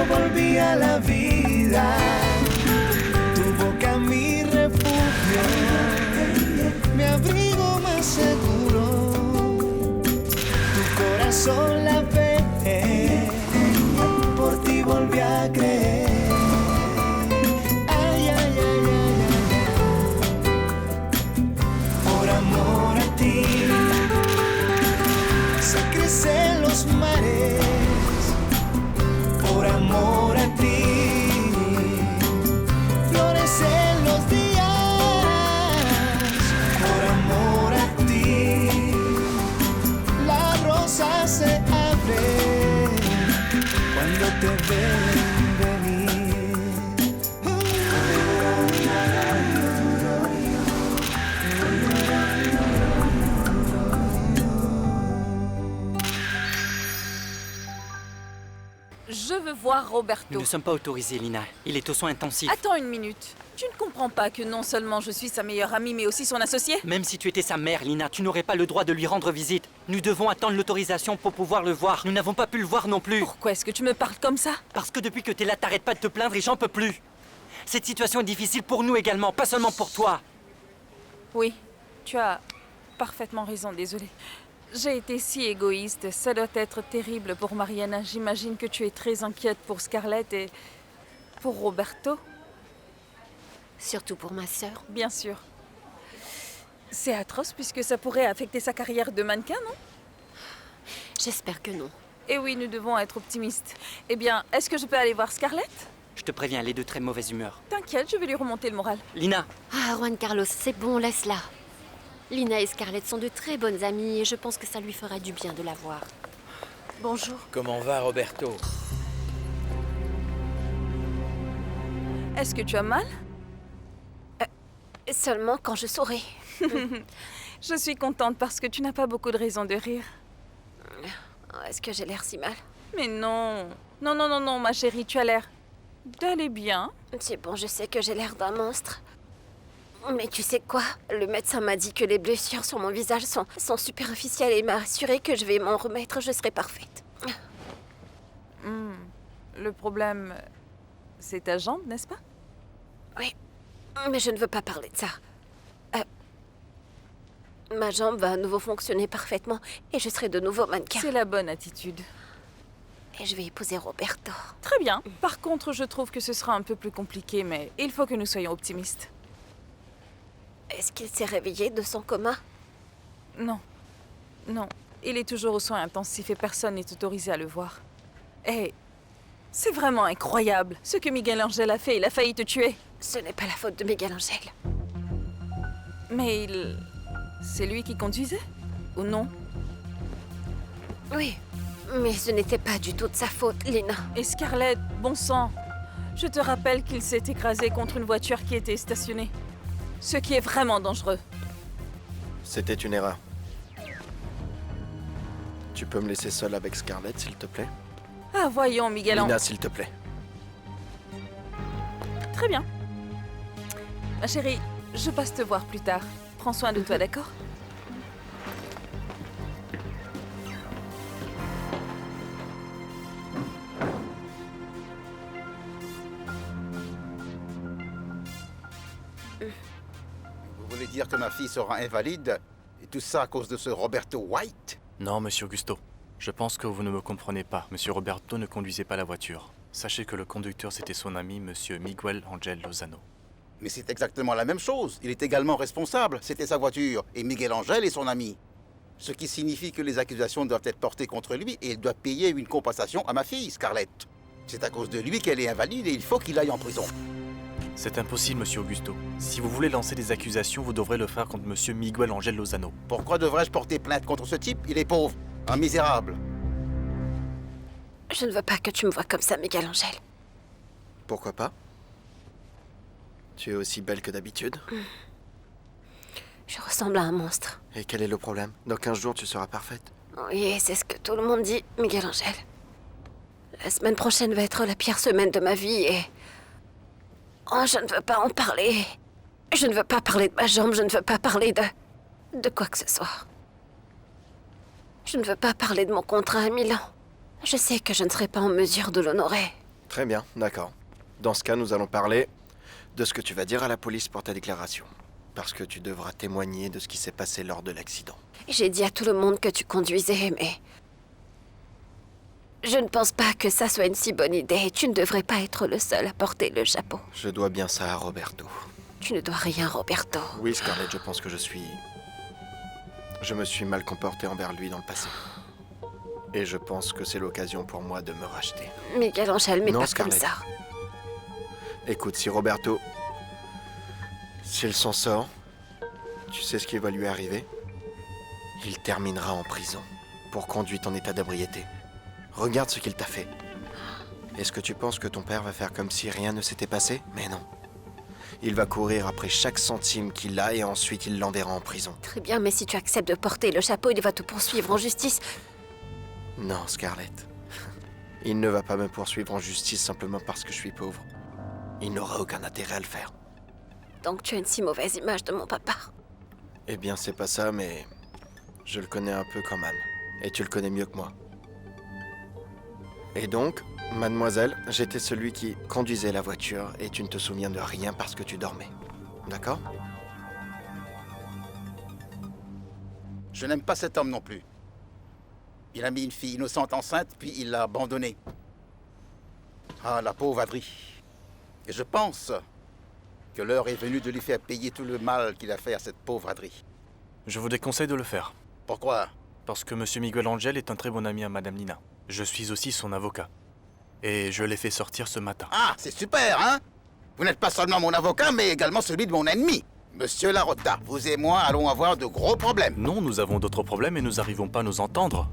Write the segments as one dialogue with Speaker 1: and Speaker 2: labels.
Speaker 1: volví a la vida. Tu boca mi refugio, mi abrigo más seguro. Tu corazón la ve, por ti volví a creer. Ay, ay, ay, ay, ay, ay. Por amor a ti se crecen los mares. Por amor a ti florecen los días. Por amor a ti la rosa se abre cuando te ven venir.
Speaker 2: Je veux voir Roberto.
Speaker 3: Nous ne sommes pas autorisés, Lina. Il est aux soins intensifs.
Speaker 2: Attends une minute. Tu ne comprends pas que non seulement je suis sa meilleure amie, mais aussi son associée?
Speaker 3: Même si tu étais sa mère, Lina, tu n'aurais pas le droit de lui rendre visite. Nous devons attendre l'autorisation pour pouvoir le voir. Nous n'avons pas pu le voir non plus.
Speaker 2: Pourquoi est-ce que tu me parles comme ça?
Speaker 3: Parce que depuis que t'es là, t'arrêtes pas de te plaindre et j'en peux plus. Cette situation est difficile pour nous également, pas seulement pour toi.
Speaker 2: Oui, tu as parfaitement raison, désolée. J'ai été si égoïste, ça doit être terrible pour Mariana. J'imagine que tu es très inquiète pour Scarlett et pour Roberto.
Speaker 4: Surtout pour ma sœur.
Speaker 2: Bien sûr. C'est atroce puisque ça pourrait affecter sa carrière de mannequin, non?
Speaker 4: J'espère que non.
Speaker 2: Et oui, nous devons être optimistes. Eh bien, est-ce que je peux aller voir Scarlett?
Speaker 3: Je te préviens, elle est de très mauvaise humeur.
Speaker 2: T'inquiète, je vais lui remonter le moral.
Speaker 3: Lina,
Speaker 4: Ah, Juan Carlos, c'est bon, laisse-la. Lina et Scarlett sont de très bonnes amies et je pense que ça lui fera du bien de la voir. Bonjour.
Speaker 5: Comment va Roberto?
Speaker 2: Est-ce que tu as mal?
Speaker 4: Seulement quand je souris.
Speaker 2: Je suis contente parce que tu n'as pas beaucoup de raisons de rire.
Speaker 4: Est-ce que j'ai l'air si mal?
Speaker 2: Mais non. Non, non, non, non, ma chérie, tu as l'air d'aller bien.
Speaker 4: C'est bon, je sais que j'ai l'air d'un monstre. Mais tu sais quoi? Le médecin m'a dit que les blessures sur mon visage sont superficielles et m'a assuré que je vais m'en remettre, je serai parfaite.
Speaker 2: Le problème, c'est ta jambe, n'est-ce pas?
Speaker 4: Oui, mais je ne veux pas parler de ça. Ma jambe va à nouveau fonctionner parfaitement et je serai de nouveau mannequin.
Speaker 2: C'est la bonne attitude.
Speaker 4: Et je vais épouser Roberto.
Speaker 2: Très bien. Par contre, je trouve que ce sera un peu plus compliqué, mais il faut que nous soyons optimistes.
Speaker 4: Est-ce qu'il s'est réveillé de son coma?
Speaker 2: Non. Non. Il est toujours aux soins intensifs et personne n'est autorisé à le voir. Hé, c'est vraiment incroyable. Ce que Miguel Angel a fait, il a failli te tuer.
Speaker 4: Ce n'est pas la faute de Miguel Angel.
Speaker 2: Mais il... C'est lui qui conduisait? Ou non?
Speaker 4: Oui, mais ce n'était pas du tout de sa faute, Lina.
Speaker 2: Et Scarlett, bon sang. Je te rappelle qu'il s'est écrasé contre une voiture qui était stationnée. Ce qui est vraiment dangereux.
Speaker 6: C'était une erreur. Tu peux me laisser seul avec Scarlett, s'il te plaît?
Speaker 2: Ah, voyons, Miguel
Speaker 6: Lina, s'il te plaît.
Speaker 2: Très bien. Ma chérie, je passe te voir plus tard. Prends soin de toi, d'accord?
Speaker 7: Vous voulez dire que ma fille sera invalide? Et tout ça à cause de ce Roberto White?
Speaker 8: Non, monsieur Augusto. Je pense que vous ne me comprenez pas. Monsieur Roberto ne conduisait pas la voiture. Sachez que le conducteur, c'était son ami, monsieur Miguel Angel Lozano.
Speaker 7: Mais c'est exactement la même chose. Il est également responsable. C'était sa voiture. Et Miguel Angel est son ami. Ce qui signifie que les accusations doivent être portées contre lui et il doit payer une compensation à ma fille, Scarlett. C'est à cause de lui qu'elle est invalide et il faut qu'il aille en prison.
Speaker 8: C'est impossible, monsieur Augusto. Si vous voulez lancer des accusations, vous devrez le faire contre monsieur Miguel Angel Lozano.
Speaker 7: Pourquoi devrais-je porter plainte contre ce type? Il est pauvre, un misérable.
Speaker 4: Je ne veux pas que tu me vois comme ça, Miguel Angel.
Speaker 6: Pourquoi pas? Tu es aussi belle que d'habitude.
Speaker 4: Je ressemble à un monstre.
Speaker 6: Et quel est le problème? Dans 15 jours, tu seras parfaite.
Speaker 4: Oui, c'est ce que tout le monde dit, Miguel Angel. La semaine prochaine va être la pire semaine de ma vie et... Oh, je ne veux pas en parler. Je ne veux pas parler de ma jambe, je ne veux pas parler de quoi que ce soit. Je ne veux pas parler de mon contrat à Milan. Je sais que je ne serai pas en mesure de l'honorer.
Speaker 6: Très bien, d'accord. Dans ce cas, nous allons parler de ce que tu vas dire à la police pour ta déclaration. Parce que tu devras témoigner de ce qui s'est passé lors de l'accident.
Speaker 4: J'ai dit à tout le monde que tu conduisais, mais... Je ne pense pas que ça soit une si bonne idée. Tu ne devrais pas être le seul à porter le chapeau.
Speaker 6: Je dois bien ça à Roberto.
Speaker 4: Tu ne dois rien, Roberto.
Speaker 6: Oui, Scarlett, je pense que je me suis mal comporté envers lui dans le passé. Et je pense que c'est l'occasion pour moi de me racheter.
Speaker 4: Miguel Angel, mais
Speaker 6: Non,
Speaker 4: pas
Speaker 6: Scarlett.
Speaker 4: comme ça.
Speaker 6: Écoute, si Roberto... S'il s'en sort, tu sais ce qui va lui arriver? Il terminera en prison pour conduite en état d'ébriété. Regarde ce qu'il t'a fait. Est-ce que tu penses que ton père va faire comme si rien ne s'était passé? Mais non. Il va courir après chaque centime qu'il a et ensuite il l'enverra en prison.
Speaker 4: Très bien, mais si tu acceptes de porter le chapeau, il va te poursuivre en justice.
Speaker 6: Non, Scarlett. Il ne va pas me poursuivre en justice simplement parce que je suis pauvre. Il n'aura aucun intérêt à le faire.
Speaker 4: Donc tu as une si mauvaise image de mon papa.
Speaker 6: Eh bien, c'est pas ça, mais... je le connais un peu quand même. Et tu le connais mieux que moi. Et donc, mademoiselle, j'étais celui qui conduisait la voiture et tu ne te souviens de rien parce que tu dormais. D'accord?
Speaker 7: Je n'aime pas cet homme non plus. Il a mis une fille innocente enceinte, puis il l'a abandonnée. Ah, la pauvre Adri. Et je pense que l'heure est venue de lui faire payer tout le mal qu'il a fait à cette pauvre Adri.
Speaker 8: Je vous déconseille de le faire.
Speaker 7: Pourquoi?
Speaker 8: Parce que Monsieur Miguel Angel est un très bon ami à Madame Lina. Je suis aussi son avocat. Et je l'ai fait sortir ce matin.
Speaker 7: Ah, c'est super, hein? Vous n'êtes pas seulement mon avocat, mais également celui de mon ennemi. Monsieur Larotta, vous et moi allons avoir de gros problèmes.
Speaker 8: Non, nous avons d'autres problèmes et nous n'arrivons pas à nous entendre.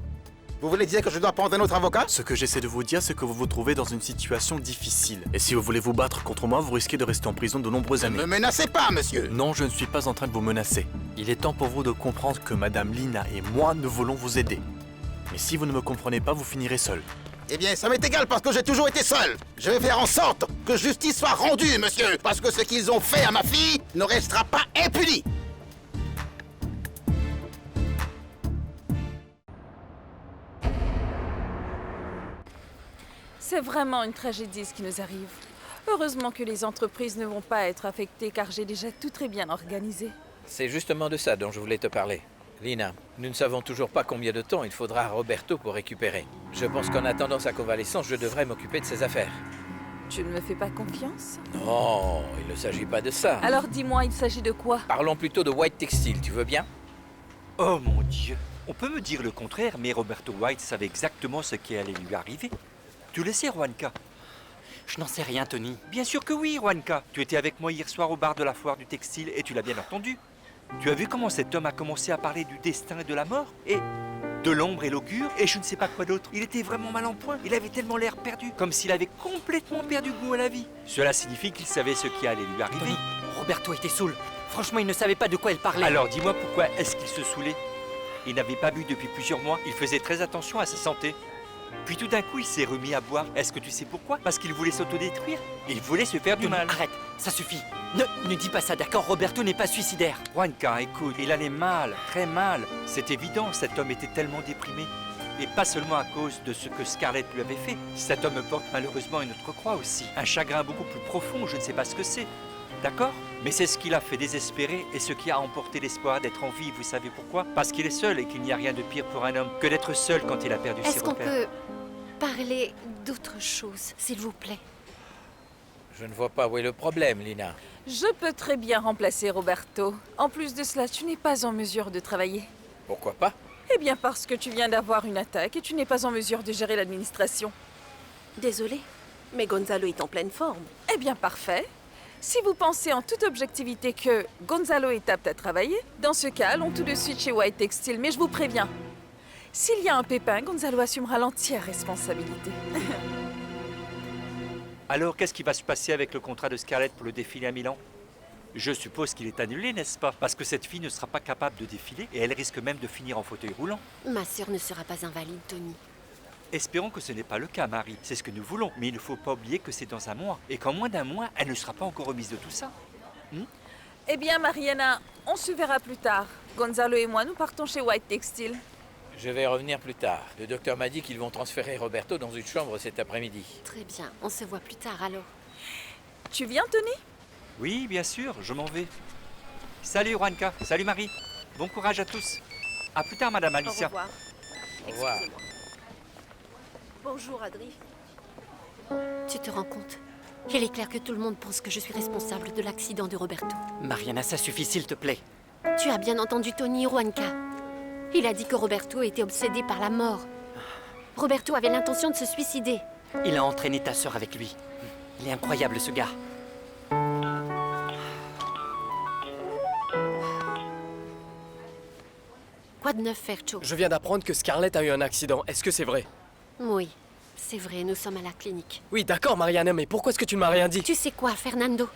Speaker 7: Vous voulez dire que je dois prendre un autre avocat?
Speaker 8: Ce que j'essaie de vous dire, c'est que vous vous trouvez dans une situation difficile. Et si vous voulez vous battre contre moi, vous risquez de rester en prison de nombreuses
Speaker 7: Ne
Speaker 8: années.
Speaker 7: me menacez pas, monsieur!
Speaker 8: Non, je ne suis pas en train de vous menacer. Il est temps pour vous de comprendre que Madame Lina et moi, nous voulons vous aider. Mais si vous ne me comprenez pas, vous finirez seul.
Speaker 7: Eh bien, ça m'est égal parce que j'ai toujours été seul. Je vais faire en sorte que justice soit rendue, monsieur, parce que ce qu'ils ont fait à ma fille ne restera pas impuni.
Speaker 2: C'est vraiment une tragédie ce qui nous arrive. Heureusement que les entreprises ne vont pas être affectées car j'ai déjà tout très bien organisé.
Speaker 5: C'est justement de ça dont je voulais te parler. Lina, nous ne savons toujours pas combien de temps il faudra à Roberto pour récupérer. Je pense qu'en attendant sa convalescence, je devrais m'occuper de ses affaires.
Speaker 2: Tu ne me fais pas confiance?
Speaker 5: Non, il ne s'agit pas de ça.
Speaker 2: Alors dis-moi, il s'agit de quoi?
Speaker 5: Parlons plutôt de White Textile, tu veux bien?
Speaker 3: Oh mon Dieu. On peut me dire le contraire, mais Roberto White savait exactement ce qui allait lui arriver. Tu le sais, Juanca? Je n'en sais rien, Tony. Bien sûr que oui, Juanca. Tu étais avec moi hier soir au bar de la foire du textile et tu l'as bien entendu. Tu as vu comment cet homme a commencé à parler du destin et de la mort? Et de l'ombre et l'augure? Et je ne sais pas quoi d'autre. Il était vraiment mal en point. Il avait tellement l'air perdu, comme s'il avait complètement perdu goût à la vie. Cela signifie qu'il savait ce qui allait lui arriver. Tony, Roberto était saoul. Franchement, il ne savait pas de quoi il parlait. Alors dis-moi pourquoi est-ce qu'il se saoulait? Il n'avait pas bu depuis plusieurs mois. Il faisait très attention à sa santé. Puis tout d'un coup, il s'est remis à boire. Est-ce que tu sais pourquoi? Parce qu'il voulait s'autodétruire. Il voulait se faire du mal. Arrête, ça suffit. Ne dis pas ça, d'accord? Roberto n'est pas suicidaire. Juanca, écoute, il allait mal, très mal. C'est évident, cet homme était tellement déprimé. Et pas seulement à cause de ce que Scarlett lui avait fait. Cet homme porte malheureusement une autre croix aussi. Un chagrin beaucoup plus profond, je ne sais pas ce que c'est. D'accord? Mais c'est ce qui l'a fait désespérer et ce qui a emporté l'espoir d'être en vie. Vous savez pourquoi? Parce qu'il est seul et qu'il n'y a rien de pire pour un homme que d'être seul quand il a perdu ses
Speaker 4: Est-ce qu'on
Speaker 3: repères.
Speaker 4: peut parler d'autre chose, s'il vous plaît?
Speaker 5: Je ne vois pas où est le problème, Lina.
Speaker 2: Je peux très bien remplacer Roberto. En plus de cela, tu n'es pas en mesure de travailler.
Speaker 5: Pourquoi pas?
Speaker 2: Eh bien parce que tu viens d'avoir une attaque et tu n'es pas en mesure de gérer l'administration.
Speaker 9: Désolée, mais Gonzalo est en pleine forme.
Speaker 2: Eh bien parfait. Si vous pensez en toute objectivité que Gonzalo est apte à travailler, dans ce cas, allons tout de suite chez White Textile. Mais je vous préviens, s'il y a un pépin, Gonzalo assumera l'entière responsabilité.
Speaker 3: Alors, qu'est-ce qui va se passer avec le contrat de Scarlett pour le défilé à Milan? Je suppose qu'il est annulé, n'est-ce pas? Parce que cette fille ne sera pas capable de défiler et elle risque même de finir en fauteuil roulant.
Speaker 4: Ma sœur ne sera pas invalide, Tony.
Speaker 3: Espérons que ce n'est pas le cas, Marie. C'est ce que nous voulons. Mais il ne faut pas oublier que c'est dans un mois. Et qu'en moins d'un mois, elle ne sera pas encore remise de tout ça.
Speaker 2: Eh bien, Mariana, on se verra plus tard. Gonzalo et moi, nous partons chez White Textile.
Speaker 5: Je vais revenir plus tard. Le docteur m'a dit qu'ils vont transférer Roberto dans une chambre cet après-midi.
Speaker 4: Très bien, on se voit plus tard alors.
Speaker 2: Tu viens, Tony?
Speaker 3: Oui, bien sûr, je m'en vais. Salut Juanca, salut Marie. Bon courage à tous. À plus tard, Madame
Speaker 9: Au
Speaker 3: Alicia.
Speaker 9: revoir.
Speaker 5: Au revoir.
Speaker 9: Excusez-moi. Bonjour, Adri.
Speaker 4: Tu te rends compte? Il est clair que tout le monde pense que je suis responsable de l'accident de Roberto.
Speaker 10: Mariana, ça suffit, s'il te plaît.
Speaker 4: Tu as bien entendu Tony Juanca. Il a dit que Roberto était obsédé par la mort. Roberto avait l'intention de se suicider.
Speaker 10: Il a entraîné ta sœur avec lui. Il est incroyable, ce gars.
Speaker 4: Quoi de neuf, Fercho?
Speaker 11: Je viens d'apprendre que Scarlett a eu un accident. Est-ce que c'est vrai?
Speaker 4: Oui, c'est vrai, nous sommes à la clinique.
Speaker 11: Oui, d'accord, Mariana, mais pourquoi est-ce que tu ne m'as rien dit?
Speaker 4: Tu sais quoi, Fernando?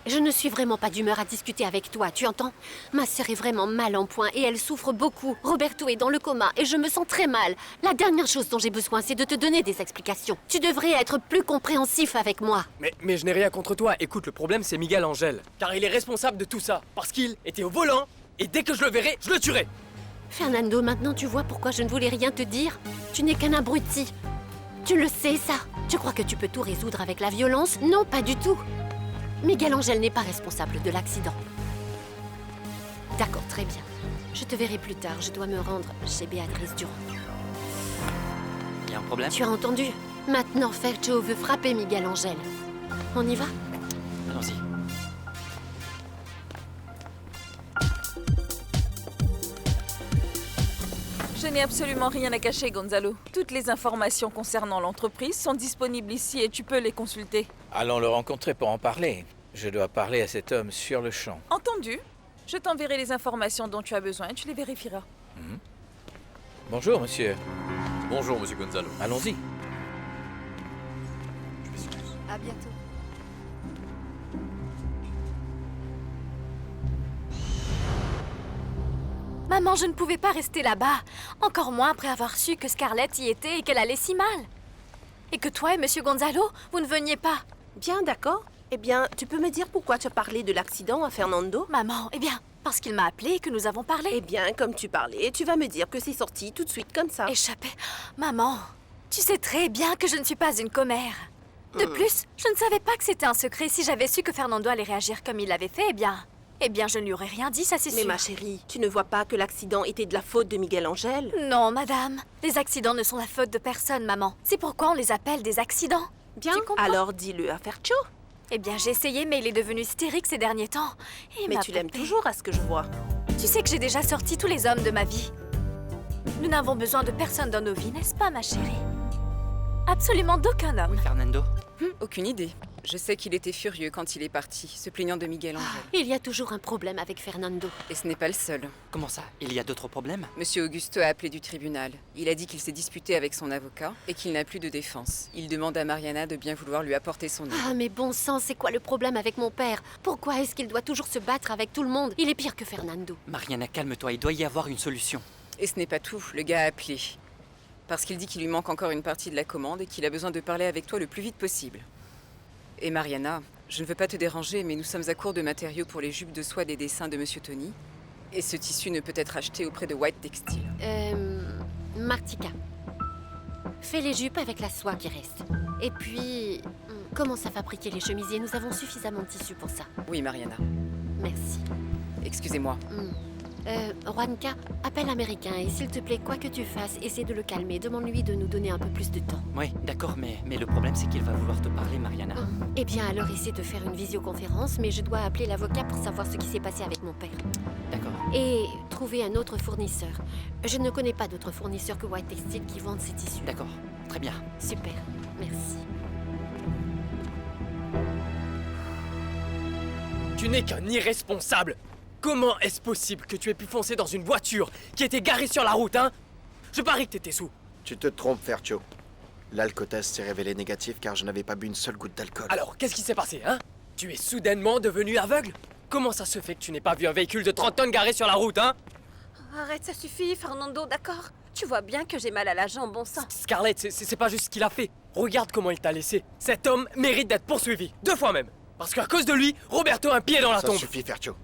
Speaker 4: Je ne suis vraiment pas d'humeur à discuter avec toi, tu entends? Ma sœur est vraiment mal en point et elle souffre beaucoup. Roberto est dans le coma et je me sens très mal. La dernière chose dont j'ai besoin, c'est de te donner des explications. Tu devrais être plus compréhensif avec moi.
Speaker 11: Mais je n'ai rien contre toi. Écoute, le problème, c'est Miguel Angel. Car il est responsable de tout ça. Parce qu'il était au volant et dès que je le verrai, je le tuerai.
Speaker 4: Fernando, maintenant tu vois pourquoi je ne voulais rien te dire? Tu n'es qu'un abruti. Tu le sais, ça? Tu crois que tu peux tout résoudre avec la violence? Non, pas du tout. Miguel Angel n'est pas responsable de l'accident. D'accord, très bien. Je te verrai plus tard. Je dois me rendre chez Béatrice Durand.
Speaker 10: Il y a un problème?
Speaker 4: Tu as entendu? Maintenant, Fercho veut frapper Miguel Angel. On y va?
Speaker 10: Allons-y.
Speaker 2: Je n'ai absolument rien à cacher, Gonzalo. Toutes les informations concernant l'entreprise sont disponibles ici et tu peux les consulter.
Speaker 5: Allons le rencontrer pour en parler. Je dois parler à cet homme sur le champ.
Speaker 2: Entendu. Je t'enverrai les informations dont tu as besoin et tu les vérifieras.
Speaker 5: Bonjour, monsieur.
Speaker 8: Bonjour, monsieur Gonzalo.
Speaker 5: Allons-y.
Speaker 4: À bientôt.
Speaker 12: Maman, je ne pouvais pas rester là-bas. Encore moins après avoir su que Scarlett y était et qu'elle allait si mal. Et que toi et Monsieur Gonzalo, vous ne veniez pas.
Speaker 9: Bien, d'accord. Eh bien, tu peux me dire pourquoi tu as parlé de l'accident à Fernando?
Speaker 12: Maman, eh bien, parce qu'il m'a appelé et que nous avons parlé.
Speaker 9: Eh bien, comme tu parlais, tu vas me dire que c'est sorti tout de suite comme ça.
Speaker 12: Échappé. Maman, tu sais très bien que je ne suis pas une commère. De plus, je ne savais pas que c'était un secret. Si j'avais su que Fernando allait réagir comme il l'avait fait, eh bien, je ne lui aurais rien dit, ça c'est
Speaker 9: Mais
Speaker 12: sûr.
Speaker 9: ma chérie, tu ne vois pas que l'accident était de la faute de Miguel Angel?
Speaker 12: Non, madame. Les accidents ne sont la faute de personne, maman. C'est pourquoi on les appelle des accidents.
Speaker 9: Bien,
Speaker 12: Tu comprends?
Speaker 9: alors dis-le à Fercho.
Speaker 12: Eh bien, j'ai essayé, mais il est devenu hystérique ces derniers temps. Et
Speaker 9: Mais
Speaker 12: ma
Speaker 9: tu l'aimes
Speaker 12: poupée.
Speaker 9: toujours à ce que je vois.
Speaker 12: Tu sais que j'ai déjà sorti tous les hommes de ma vie. Nous n'avons besoin de personne dans nos vies, n'est-ce pas, ma chérie? Absolument d'aucun homme.
Speaker 10: Fernando?
Speaker 13: Aucune idée. Je sais qu'il était furieux quand il est parti, se plaignant de Miguel Angel.
Speaker 4: Il y a toujours un problème avec Fernando.
Speaker 13: Et ce n'est pas le seul.
Speaker 10: Comment ça? Il y a d'autres problèmes?
Speaker 13: Monsieur Augusto a appelé du tribunal. Il a dit qu'il s'est disputé avec son avocat et qu'il n'a plus de défense. Il demande à Mariana de bien vouloir lui apporter son aide.
Speaker 4: Ah, mais bon sang, c'est quoi le problème avec mon père? Pourquoi est-ce qu'il doit toujours se battre avec tout le monde? Il est pire que Fernando.
Speaker 10: Mariana, calme-toi, il doit y avoir une solution.
Speaker 13: Et ce n'est pas tout, le gars a appelé. Parce qu'il dit qu'il lui manque encore une partie de la commande et qu'il a besoin de parler avec toi le plus vite possible. Et Mariana, je ne veux pas te déranger, mais nous sommes à court de matériaux pour les jupes de soie des dessins de Monsieur Tony. Et ce tissu ne peut être acheté auprès de White Textile.
Speaker 4: Martika. Fais les jupes avec la soie qui reste. Et puis, commence à fabriquer les chemisiers. Nous avons suffisamment de tissu pour ça.
Speaker 13: Oui, Mariana.
Speaker 4: Merci.
Speaker 13: Excusez-moi.
Speaker 4: Juanca, appelle l'Américain et s'il te plaît, quoi que tu fasses, essaie de le calmer. Demande-lui de nous donner un peu plus de temps.
Speaker 10: Oui, d'accord, mais le problème c'est qu'il va vouloir te parler, Mariana.
Speaker 4: Eh bien, alors essaie de faire une visioconférence, mais je dois appeler l'avocat pour savoir ce qui s'est passé avec mon père.
Speaker 10: D'accord.
Speaker 4: Et trouver un autre fournisseur. Je ne connais pas d'autres fournisseurs que White Textile qui vendent ces tissus.
Speaker 10: D'accord, très bien.
Speaker 4: Super, merci.
Speaker 11: Tu n'es qu'un irresponsable. Comment est-ce possible que tu aies pu foncer dans une voiture qui était garée sur la route, hein? Je parie que t'étais sous.
Speaker 6: Tu te trompes, Fercho. L'alcotest s'est révélé négatif car je n'avais pas bu une seule goutte d'alcool.
Speaker 11: Alors, qu'est-ce qui s'est passé, hein? Tu es soudainement devenu aveugle? Comment ça se fait que tu n'aies pas vu un véhicule de 30 tonnes garé sur la route, hein?
Speaker 4: Arrête, ça suffit, Fernando, d'accord? Tu vois bien que j'ai mal à la jambe, bon sang.
Speaker 11: Scarlett, c'est pas juste ce qu'il a fait. Regarde comment il t'a laissé. Cet homme mérite d'être poursuivi, 2 fois même. Parce qu'à cause de lui, Roberto a un pied dans la
Speaker 6: Ça
Speaker 11: tombe.
Speaker 6: suffit, Fercho.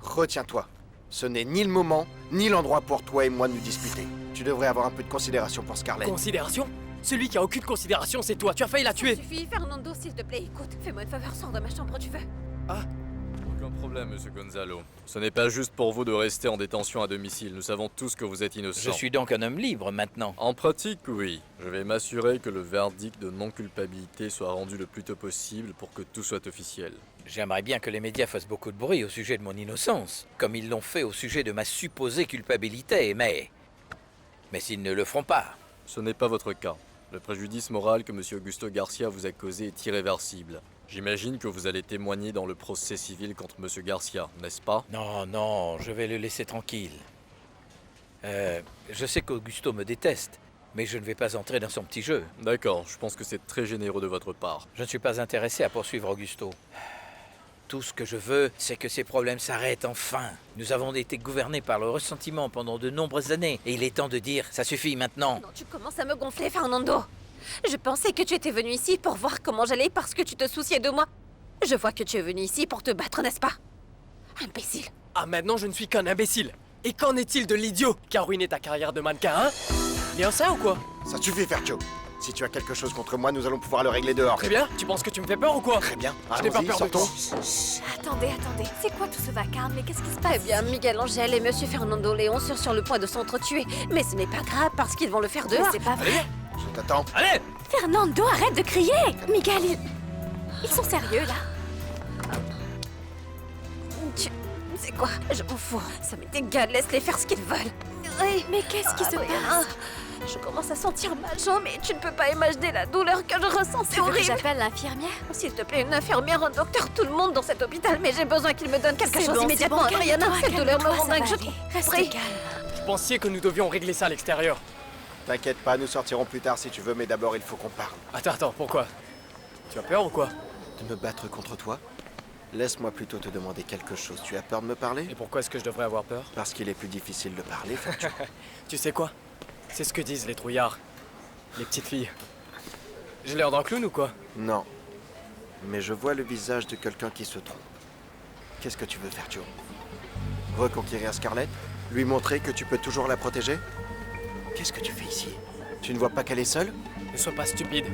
Speaker 6: Retiens-toi. Ce n'est ni le moment, ni l'endroit pour toi et moi de nous disputer. Tu devrais avoir un peu de considération pour Scarlett.
Speaker 11: Considération? Celui qui a aucune considération, c'est toi. Tu as failli la tuer.
Speaker 4: Suffit, Fernando, s'il te plaît, écoute. Fais-moi une faveur, sors de ma chambre, tu veux.
Speaker 8: Aucun problème, monsieur Gonzalo. Ce n'est pas juste pour vous de rester en détention à domicile. Nous savons tous que vous êtes innocent.
Speaker 5: Je suis donc un homme libre maintenant.
Speaker 8: En pratique, oui. Je vais m'assurer que le verdict de non-culpabilité soit rendu le plus tôt possible pour que tout soit officiel.
Speaker 5: J'aimerais bien que les médias fassent beaucoup de bruit au sujet de mon innocence, comme ils l'ont fait au sujet de ma supposée culpabilité, mais s'ils ne le feront pas.
Speaker 8: Ce n'est pas votre cas. Le préjudice moral que monsieur Augusto Garcia vous a causé est irréversible. J'imagine que vous allez témoigner dans le procès civil contre monsieur Garcia, n'est-ce pas?
Speaker 5: Non, non, je vais le laisser tranquille. Je sais qu'Augusto me déteste, mais je ne vais pas entrer dans son petit jeu.
Speaker 8: D'accord, je pense que c'est très généreux de votre part.
Speaker 5: Je ne suis pas intéressé à poursuivre Augusto. Tout ce que je veux, c'est que ces problèmes s'arrêtent enfin. Nous avons été gouvernés par le ressentiment pendant de nombreuses années, et il est temps de dire « ça suffit maintenant ».
Speaker 4: Non, tu commences à me gonfler, Fernando. Je pensais que tu étais venu ici pour voir comment j'allais parce que tu te souciais de moi. Je vois que tu es venu ici pour te battre, n'est-ce pas? Imbécile.
Speaker 11: Ah, maintenant je ne suis qu'un imbécile. Et qu'en est-il de l'idiot qui a ruiné ta carrière de mannequin, hein? Bien ça ou quoi?
Speaker 6: Ça suffit, Fercho. Si tu as quelque chose contre moi, nous allons pouvoir le régler dehors.
Speaker 11: Très bien. Tu penses que tu me fais peur ou quoi?
Speaker 6: Très bien.
Speaker 11: Je n'ai pas
Speaker 6: Allons-y,
Speaker 11: peur de
Speaker 6: sortons.
Speaker 11: toi.
Speaker 12: Chut, attendez. C'est quoi tout ce vacarme? Mais qu'est-ce qui se passe?
Speaker 4: Eh bien, Miguel Angel et Monsieur Fernando Léon sont sur le point de s'entretuer. Mais ce n'est pas grave parce qu'ils vont le faire
Speaker 12: Mais
Speaker 4: dehors.
Speaker 12: c'est pas vrai.
Speaker 6: Je t'attends.
Speaker 11: Allez!
Speaker 12: Fernando, arrête de crier! Miguel, ils sont sérieux là?
Speaker 4: Tu sais quoi? Je m'en fous. Ça m'est égal, laisse-les faire ce qu'ils veulent. Oui.
Speaker 12: Mais qu'est-ce qui se
Speaker 4: oui,
Speaker 12: passe?
Speaker 4: Je commence à sentir ma jambe et tu ne peux pas imaginer la douleur que je ressens, c'est
Speaker 12: Tu veux que
Speaker 4: horrible.
Speaker 12: j'appelle l'infirmière?
Speaker 4: S'il te plaît, une infirmière, un docteur, tout le monde dans cet hôpital, mais j'ai besoin qu'il me donne quelque
Speaker 12: C'est
Speaker 4: chose
Speaker 12: bon,
Speaker 4: immédiatement.
Speaker 12: c'est bon,
Speaker 4: Mariana,
Speaker 12: calme-toi,
Speaker 4: cette douleur me
Speaker 12: calme-toi,
Speaker 4: rend
Speaker 12: ça
Speaker 4: dingue,
Speaker 12: va
Speaker 4: je
Speaker 12: aller.
Speaker 4: te
Speaker 12: Reste
Speaker 4: prie.
Speaker 12: calme.
Speaker 11: Je pensais que nous devions régler ça à l'extérieur.
Speaker 6: T'inquiète pas, nous sortirons plus tard si tu veux, mais d'abord il faut qu'on parle.
Speaker 11: Attends, pourquoi? Tu as peur ou quoi?
Speaker 6: De me battre contre toi? Laisse-moi plutôt te demander quelque chose. Tu as peur de me parler?
Speaker 11: Et pourquoi est-ce que je devrais avoir peur?
Speaker 6: Parce qu'il est plus difficile de parler, Fercho.
Speaker 11: Tu sais quoi? C'est ce que disent les trouillards. Les petites filles. J'ai l'air d'un clown ou quoi?
Speaker 6: Non. Mais je vois le visage de quelqu'un qui se trompe. Qu'est-ce que tu veux, Fercho? Reconquérir Scarlett? Lui montrer que tu peux toujours la protéger? Qu'est-ce que tu fais ici? Tu ne vois pas qu'elle est seule?
Speaker 11: Ne sois pas stupide.